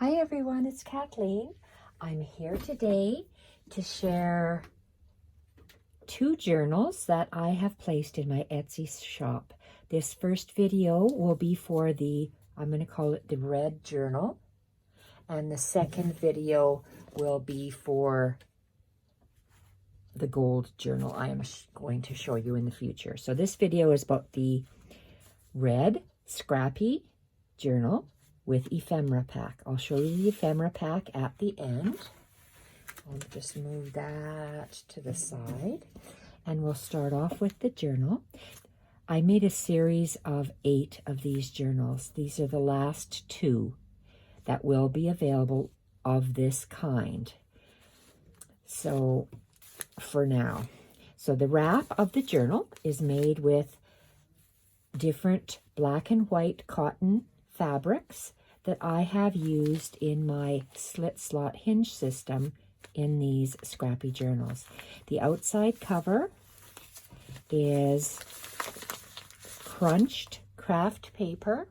Hi everyone, it's Kathleen. I'm here today to share two journals that I have placed in my Etsy shop. This first video will be for I'm going to call it the red journal, and the second video will be for the gold journal I am going to show you in the future. So this video is about the red Scrappy journal with Ephemera Pack. I'll show you the Ephemera Pack at the end. I'll just move that to the side. And we'll start off with the journal. I made a series of 8 of these journals. These are the last 2 that will be available of this kind. So for now. So the wrap of the journal is made with different black and white cotton fabrics that I have used in my slit slot hinge system in these Scrappy journals. The outside cover is crunched craft paper,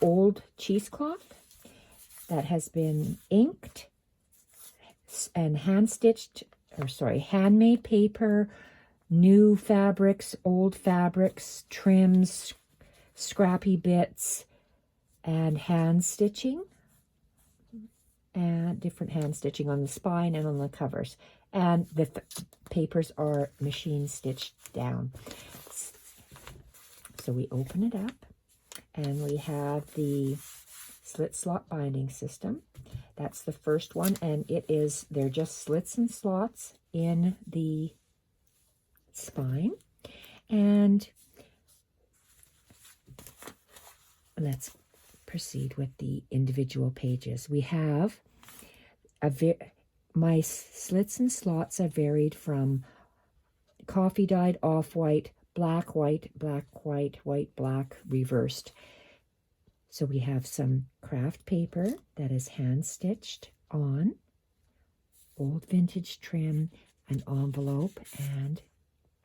old cheesecloth that has been inked and handmade paper, new fabrics, old fabrics, trims, scrappy bits, and hand stitching, and different hand stitching on the spine and on the covers. And the papers are machine stitched down. So we open it up, and we have the slit slot binding system. That's the first one, and they're just slits and slots in the spine. And let's proceed with the individual pages. We have my slits and slots are varied from coffee dyed, off-white, black, white, black, white, white, black, reversed. So we have some craft paper that is hand stitched on, old vintage trim, an envelope, and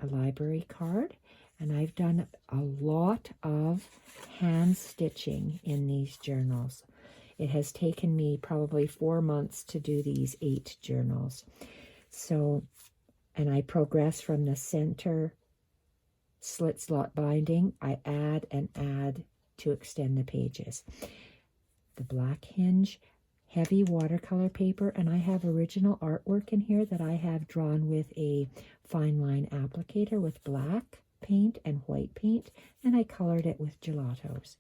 a library card. And I've done a lot of hand stitching in these journals. It has taken me probably 4 months to do these 8 journals. So, and I progress from the center slit slot binding. I add and add to extend the pages. The black hinge, heavy watercolor paper, and I have original artwork in here that I have drawn with a fine line applicator with black paint and white paint, and I colored it with gelatos.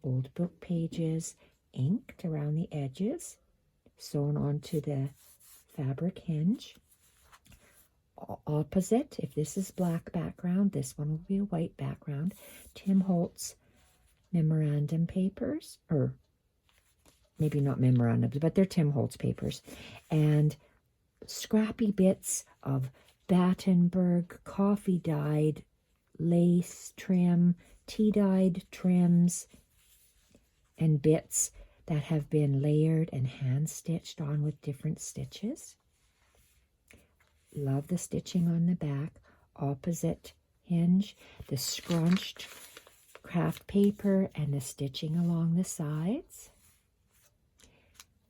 Old book pages, inked around the edges, sewn onto the fabric hinge. Opposite, if this is black background, this one will be a white background. Tim Holtz memorandum papers, or maybe not memorandums, but they're Tim Holtz papers, and scrappy bits of Battenberg coffee dyed lace trim, tea dyed trims, and bits that have been layered and hand stitched on with different stitches. Love the stitching on the back. Opposite hinge, the scrunched craft paper and the stitching along the sides.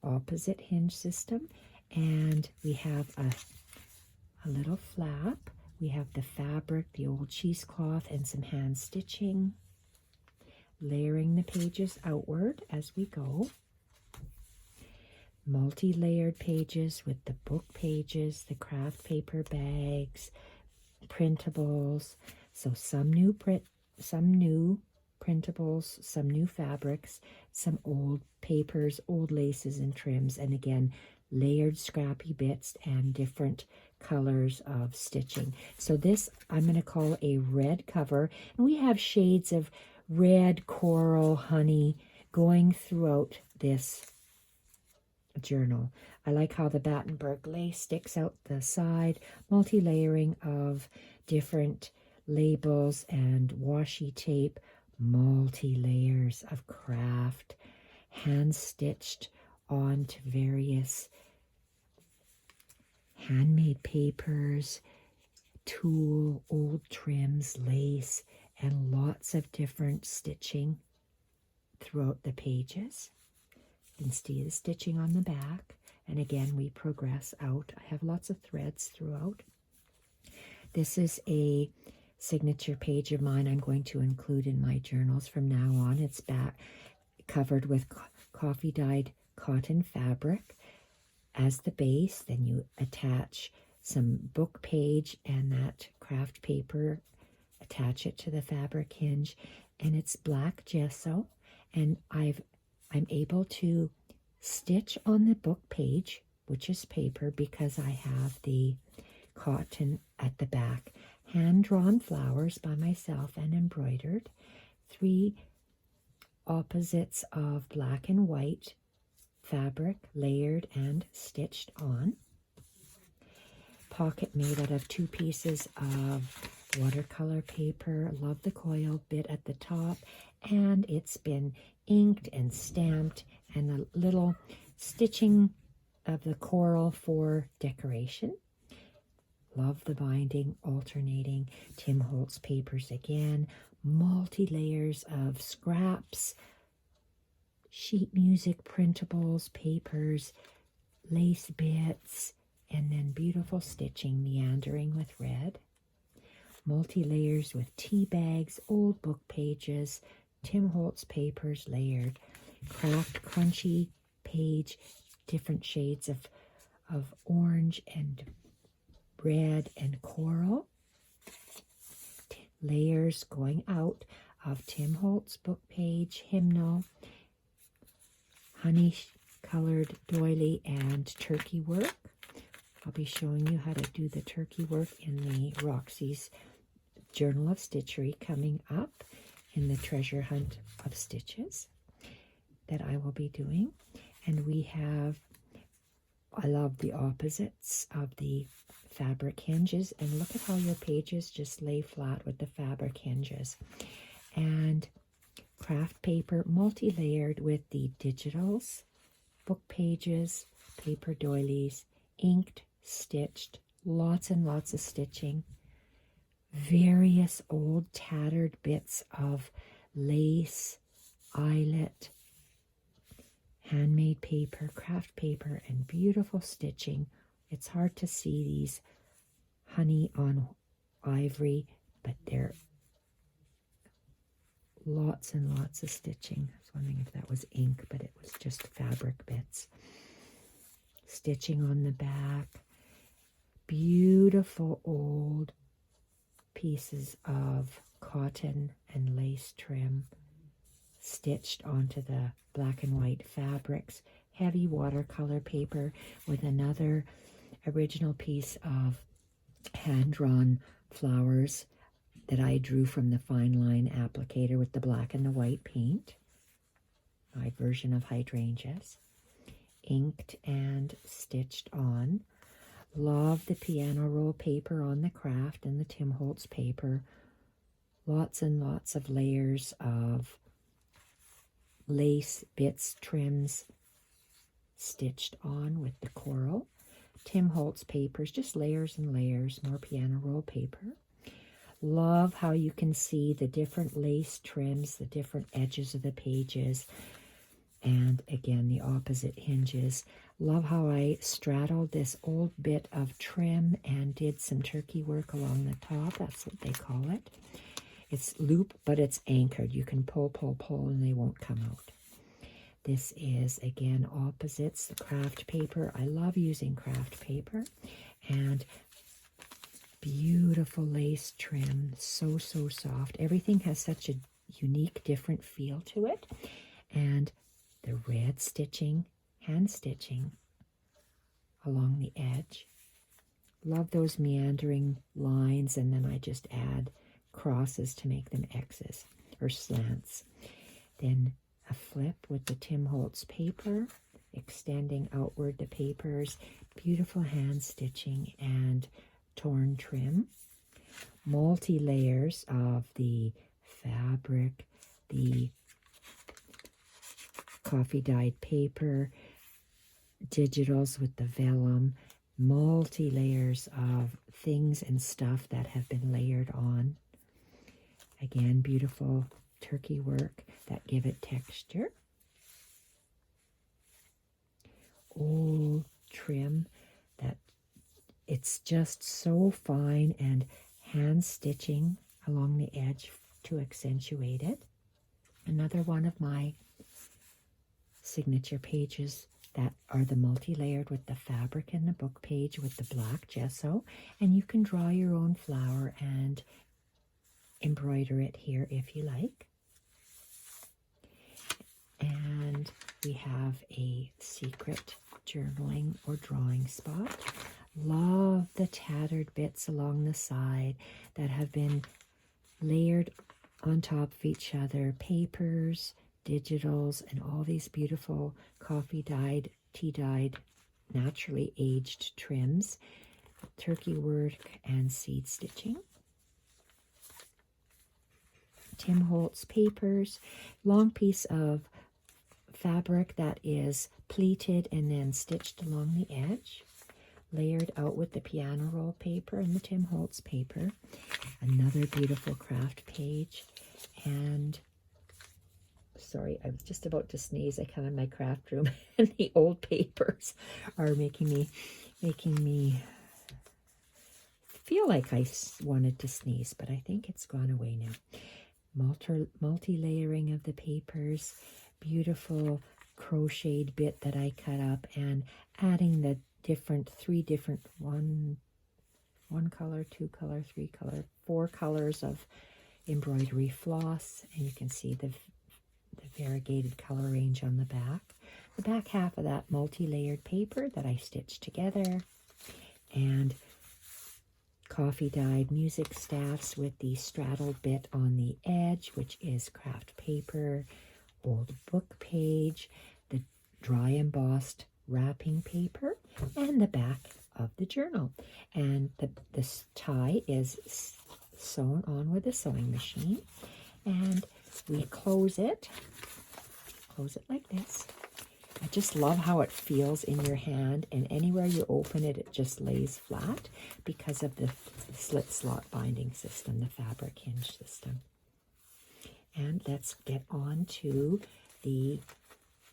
Opposite hinge system, and we have a little flap. We have the fabric, the old cheesecloth, and some hand stitching, layering the pages outward as we go. Multi-layered pages with the book pages, the craft paper bags, printables. So some new printables, some new fabrics, some old papers, old laces and trims, and again, layered scrappy bits and different colors of stitching. So this I'm going to call a red cover, and we have shades of red, coral, honey going throughout this journal. I like how the Battenberg lace sticks out the side, multi-layering of different labels and washi tape, multi-layers of craft, hand-stitched onto various handmade papers, tulle, old trims, lace, and lots of different stitching throughout the pages. You can see the stitching on the back. And again, we progress out. I have lots of threads throughout. This is a signature page of mine I'm going to include in my journals from now on. It's back covered with coffee dyed cotton fabric as the base. Then you attach some book page and that craft paper, attach it to the fabric hinge, and it's black gesso. And I'm able to stitch on the book page, which is paper, because I have the cotton at the back. Hand-drawn flowers by myself and embroidered. 3 opposites of black and white fabric layered and stitched on. Pocket made out of 2 pieces of watercolor paper. Love the coil bit at the top, and it's been inked and stamped, and a little stitching of the coral for decoration. Love the binding, alternating Tim Holtz papers again. Multi-layers of scraps, sheet music printables, papers, lace bits, and then beautiful stitching meandering with red. Multi-layers with tea bags, old book pages, Tim Holtz papers layered, craft crunchy page, different shades of orange and red and coral. Layers going out of Tim Holtz book page, hymnal, honey colored doily, and turkey work. I'll be showing you how to do the turkey work in the Roxy's Journal of Stitchery coming up in the Treasure Hunt of Stitches that I will be doing. And we have, I love the opposites of the fabric hinges, and look at how your pages just lay flat with the fabric hinges. And craft paper multi-layered with the digitals, book pages, paper doilies, inked, stitched, lots and lots of stitching, various old tattered bits of lace, eyelet, handmade paper, craft paper, and beautiful stitching. It's hard to see these honey on ivory, but they're lots and lots of stitching. I was wondering if that was ink, but it was just fabric bits. Stitching on the back. Beautiful old pieces of cotton and lace trim stitched onto the black and white fabrics. Heavy watercolor paper with another original piece of hand-drawn flowers that I drew from the fine line applicator with the black and the white paint. My version of hydrangeas. Inked and stitched on. Love the piano roll paper on the craft and the Tim Holtz paper. Lots and lots of layers of lace bits, trims stitched on with the coral. Tim Holtz papers, just layers and layers, more piano roll paper. Love how you can see the different lace trims, the different edges of the pages, and again the opposite hinges. Love how I straddled this old bit of trim and did some turkey work along the top. That's what they call it. It's loop, but it's anchored. You can pull, pull, pull, and they won't come out. This is, again, opposites, the craft paper. I love using craft paper. And beautiful lace trim, so, so soft. Everything has such a unique, different feel to it. And the red stitching, hand stitching along the edge. Love those meandering lines, and then I just add crosses to make them X's or slants. Then a flip with the Tim Holtz paper, extending outward the papers, beautiful hand stitching and torn trim. Multi-layers of the fabric, the coffee dyed paper, digitals with the vellum, multi-layers of things and stuff that have been layered on. Again, beautiful turkey work. that give it texture. Old trim that it's just so fine, and hand stitching along the edge to accentuate it. Another one of my signature pages that are the multi-layered with the fabric in the book page with the black gesso, and you can draw your own flower and embroider it here if you like. And we have a secret journaling or drawing spot. Love the tattered bits along the side that have been layered on top of each other. Papers, digitals, and all these beautiful coffee dyed, tea dyed, naturally aged trims, turkey work, and seed stitching. Tim Holtz papers, long piece of fabric that is pleated and then stitched along the edge, layered out with the piano roll paper and the Tim Holtz paper. Another beautiful craft page. And sorry, I was just about to sneeze. I come in my craft room and the old papers are making me feel like I wanted to sneeze, but I think it's gone away now. Multi-layering of the papers, beautiful crocheted bit that I cut up, and adding the three different one color, 2 color, 3 color, 4 colors of embroidery floss, and you can see the variegated color range on the back. The back half of that multi-layered paper that I stitched together, and coffee dyed music staffs with the straddled bit on the edge, which is craft paper, old book page, the dry embossed wrapping paper, and the back of the journal. And this tie is sewn on with a sewing machine, and we close it like this. I just love how it feels in your hand, and anywhere you open it, it just lays flat because of the slit slot binding system, the fabric hinge system. And let's get on to the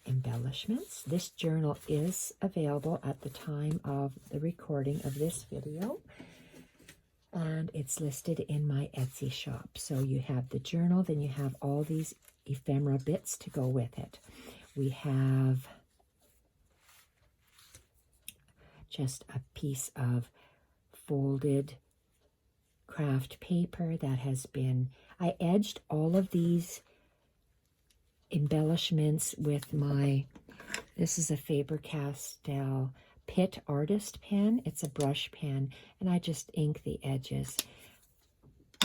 embellishments. This journal is available at the time of the recording of this video, and it's listed in my Etsy shop. So you have the journal, then you have all these ephemera bits to go with it. We have just a piece of folded craft paper that has been, I edged all of these embellishments with my, this is a Faber-Castell Pitt Artist pen. It's a brush pen, and I just ink the edges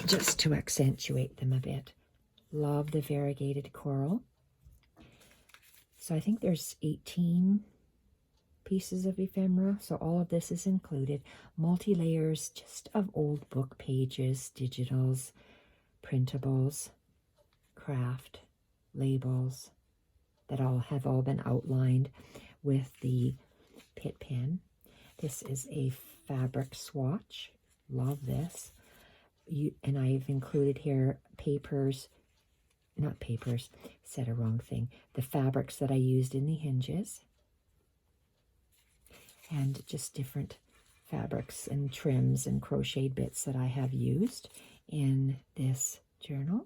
just to accentuate them a bit. Love the variegated coral. So I think there's 18 pieces of ephemera, so all of this is included. Multi-layers just of old book pages, digitals, printables, craft, labels that have all been outlined with the Pitt pen. This is a fabric swatch. Love this. And I've included here said a wrong thing. The fabrics that I used in the hinges, and just different fabrics and trims and crocheted bits that I have used in this journal.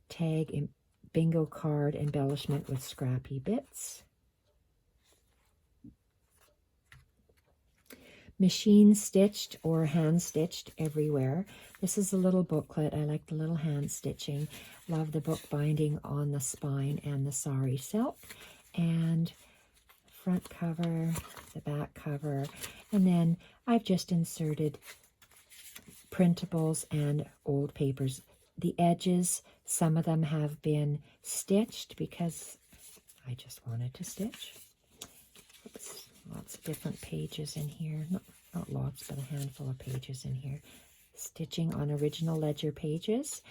Tag and bingo card embellishment with scrappy bits. Machine stitched or hand stitched everywhere. This is a little booklet. I like the little hand stitching. Love the book binding on the spine and the sari silk. And front cover, the back cover. And then I've just inserted printables and old papers. The edges, some of them have been stitched because I just wanted to stitch. Oops. Lots of different pages in here. Not lots, but a handful of pages in here. Stitching on original ledger pages.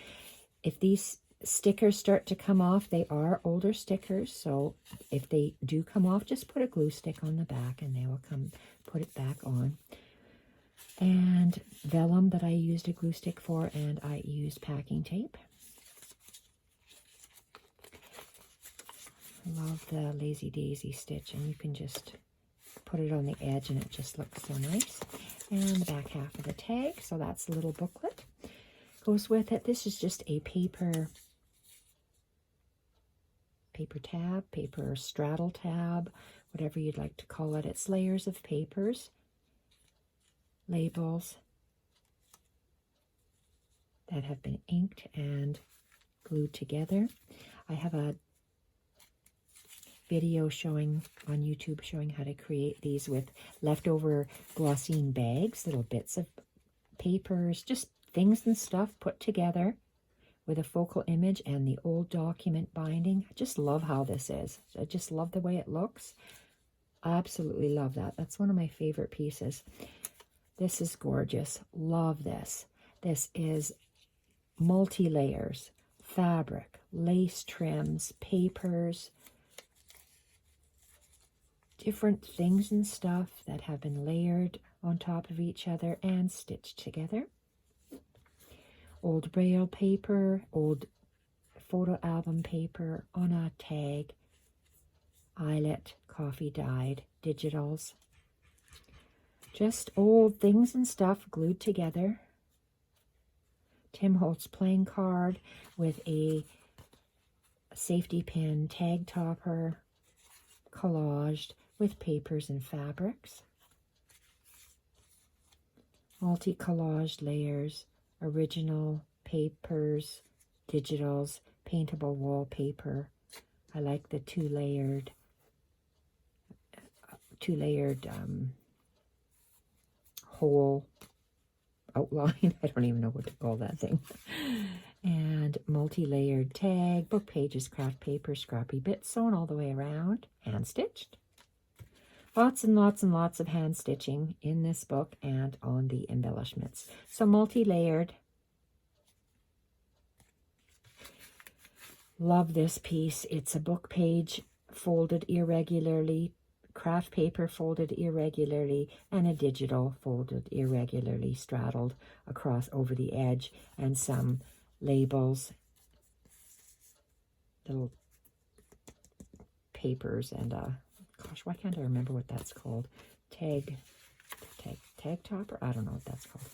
If these stickers start to come off, they are older stickers, so if they do come off, just put a glue stick on the back and they will put it back on. and vellum that I used a glue stick for, and I used packing tape. I love the Lazy Daisy stitch, and you can just put it on the edge and it just looks so nice. And the back half of the tag, so that's the little booklet. Goes with it. This is just a paper tab, paper straddle tab, whatever you'd like to call it. It's layers of papers, labels that have been inked and glued together. I have a video showing on YouTube showing how to create these with leftover glossine bags, little bits of papers, just things and stuff put together with a focal image and the old document binding. I just love how this is. I just love the way it looks. Absolutely love that. That's one of my favorite pieces. This is gorgeous. Love this. This is multi-layers, fabric, lace trims, papers, different things and stuff that have been layered on top of each other and stitched together. Old braille paper, old photo album paper on a tag, eyelet, coffee dyed, digitals. Just old things and stuff glued together. Tim Holtz playing card with a safety pin tag topper, collaged with papers and fabrics. Multi-collaged layers, original papers, digitals, paintable wallpaper. I like the two-layered whole outline. I don't even know what to call that thing. And multi-layered tag, book pages, craft paper, scrappy bits sewn all the way around, hand stitched. Lots and lots and lots of hand stitching in this book and on the embellishments. So multi-layered. Love this piece. It's a book page folded irregularly, craft paper folded irregularly, and a digital folded irregularly, straddled across over the edge, and some labels, little papers, and gosh, why can't I remember what that's called? Tag topper? I don't know what that's called.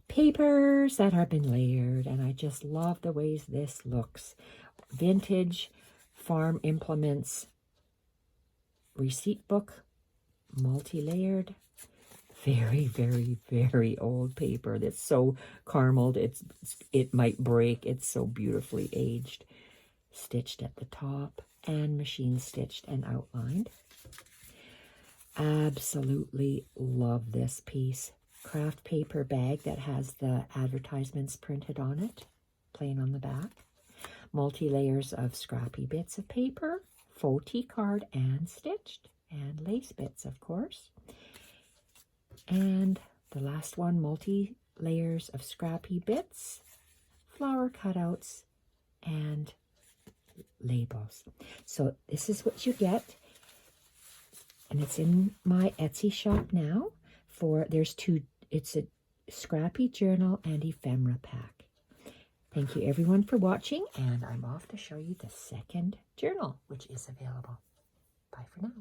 Papers that have been layered, and I just love the ways this looks. Vintage farm implements receipt book, multi-layered, very, very, very old paper that's so caramelled it might break. It's so beautifully aged, stitched at the top and machine stitched and outlined. Absolutely love this piece. Craft paper bag that has the advertisements printed on it, plain on the back. Multi-layers of scrappy bits of paper, faux tea card and stitched, and lace bits, of course. And the last one, multi-layers of scrappy bits, flower cutouts, and labels. So this is what you get, and it's in my Etsy shop now. It's a Scrappy journal and ephemera pack. Thank you everyone for watching, and I'm off to show you the second journal, which is available. Bye for now.